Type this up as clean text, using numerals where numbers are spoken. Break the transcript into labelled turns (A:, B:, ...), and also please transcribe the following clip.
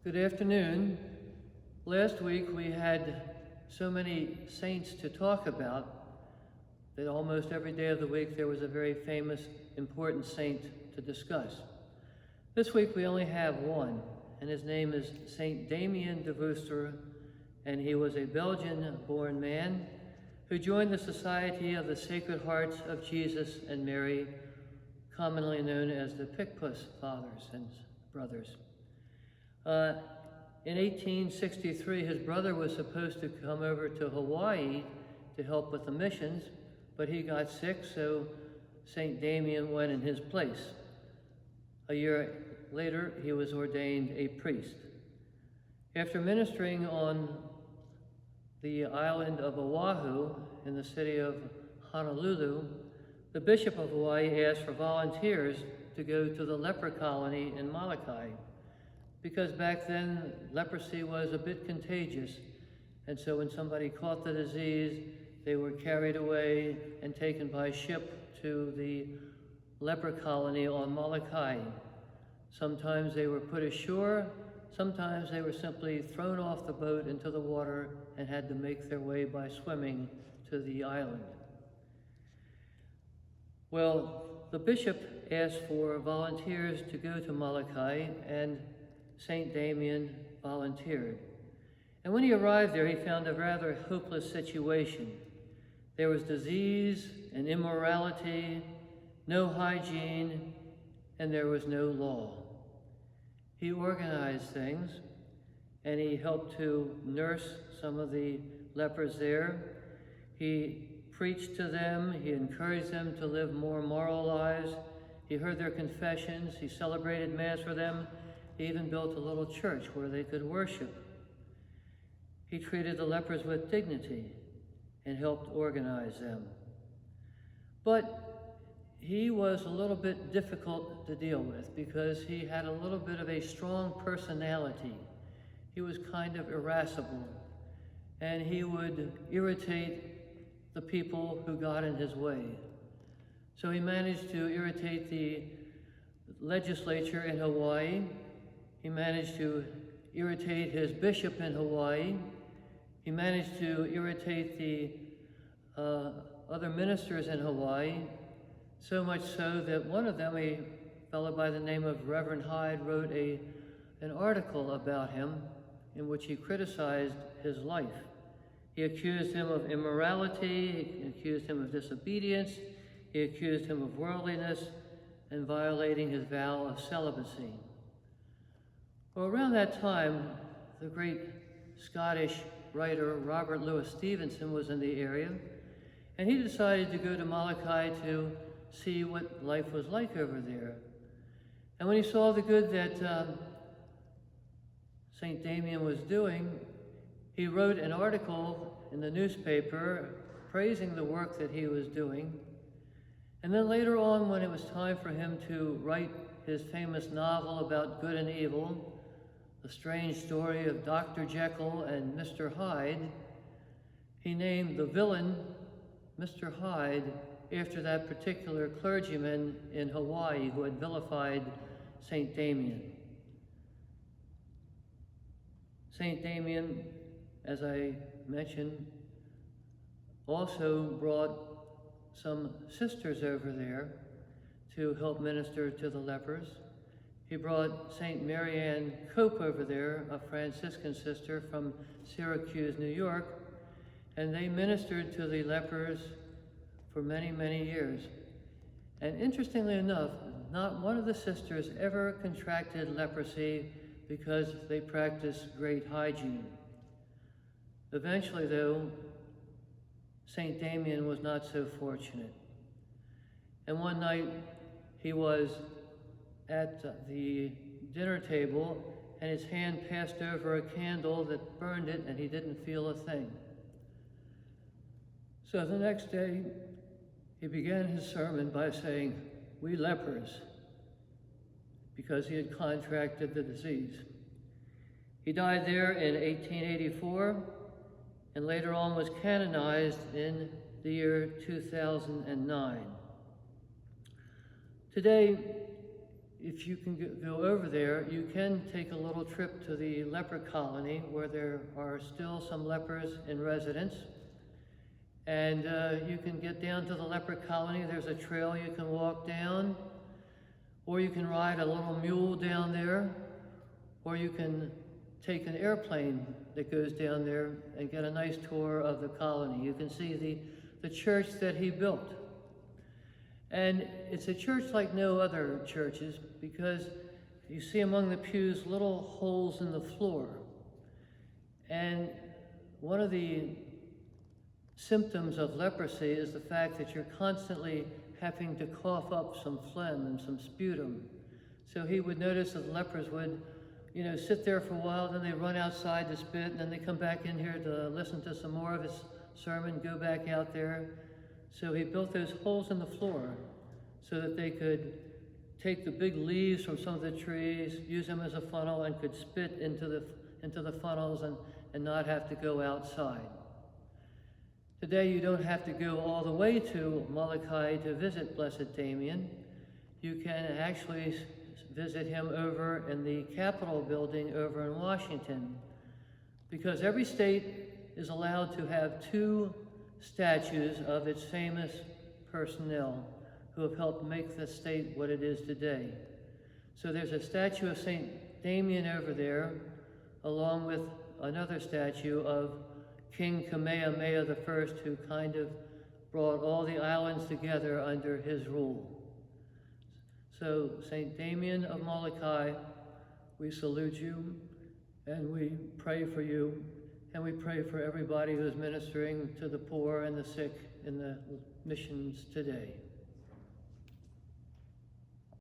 A: Good afternoon. Last week we had so many saints to talk about that almost every day of the week there was a very famous, important saint to discuss. This week we only have one, and his name is Saint Damian de Veuster, and he was a Belgian-born man who joined the Society of the Sacred Hearts of Jesus and Mary, commonly known as the Picpus Fathers and Brothers. In 1863, his brother was supposed to come over to Hawaii to help with the missions, but he got sick, so St. Damian went in his place. A year later, he was ordained a priest. After ministering on the island of Oahu in the city of Honolulu, the Bishop of Hawaii asked for volunteers to go to the leper colony in Molokai, because back then leprosy was a bit contagious, and so when somebody caught the disease, they were carried away and taken by ship to the leper colony on Molokai. Sometimes they were put ashore, sometimes they were simply thrown off the boat into the water and had to make their way by swimming to the island. Well, the bishop asked for volunteers to go to Molokai, and St. Damian volunteered. And when he arrived there, he found a rather hopeless situation. There was disease and immorality, no hygiene, and there was no law. He organized things, and he helped to nurse some of the lepers there. He preached to them, he encouraged them to live more moral lives. He heard their confessions, he celebrated Mass for them. He even built a little church where they could worship. He treated the lepers with dignity and helped organize them. But he was a little bit difficult to deal with because he had a little bit of a strong personality. He was kind of irascible, and he would irritate the people who got in his way. So he managed to irritate the legislature in Hawaii. He managed to irritate his bishop in Hawaii. He managed to irritate the other ministers in Hawaii, so much so that one of them, a fellow by the name of Reverend Hyde, wrote an article about him in which he criticized his life. He accused him of immorality, he accused him of disobedience, he accused him of worldliness and violating his vow of celibacy. Well, around that time, the great Scottish writer Robert Louis Stevenson was in the area, and he decided to go to Molokai to see what life was like over there. And when he saw the good that St. Damian was doing, he wrote an article in the newspaper praising the work that he was doing. And then later on, when it was time for him to write his famous novel about good and evil, The Strange Story of Dr. Jekyll and Mr. Hyde, he named the villain, Mr. Hyde, after that particular clergyman in Hawaii who had vilified St. Damian. St. Damian, as I mentioned, also brought some sisters over there to help minister to the lepers. He brought St. Mary Ann Cope over there, a Franciscan sister from Syracuse, New York, and they ministered to the lepers for many, many years. And interestingly enough, not one of the sisters ever contracted leprosy because they practiced great hygiene. Eventually, though, St. Damian was not so fortunate. And one night, he was at the dinner table, and his hand passed over a candle that burned it, and he didn't feel a thing. So the next day, he began his sermon by saying, "We lepers," because he had contracted the disease. He died there in 1884, and later on was canonized in the year 2009. Today, if you can go over there, you can take a little trip to the leper colony where there are still some lepers in residence. And you can get down to the leper colony. There's a trail you can walk down, or you can ride a little mule down there, or you can take an airplane that goes down there and get a nice tour of the colony. You can see the church that he built. And it's a church like no other churches because you see among the pews little holes in the floor. And one of the symptoms of leprosy is the fact that you're constantly having to cough up some phlegm and some sputum. So he would notice that the lepers would, sit there for a while, then they run outside to spit, and then they come back in here to listen to some more of his sermon, go back out there. So he built those holes in the floor so that they could take the big leaves from some of the trees, use them as a funnel, and could spit into the funnels and not have to go outside. Today you don't have to go all the way to Molokai to visit Blessed Damian. You can actually visit him over in the Capitol building over in Washington, because every state is allowed to have 2 statues of its famous personnel who have helped make the state what it is today. So there's a statue of St. Damian over there, along with another statue of King Kamehameha I, who kind of brought all the islands together under his rule. So, St. Damian of Molokai, we salute you, and we pray for you, and we pray for everybody who's ministering to the poor and the sick in the missions today.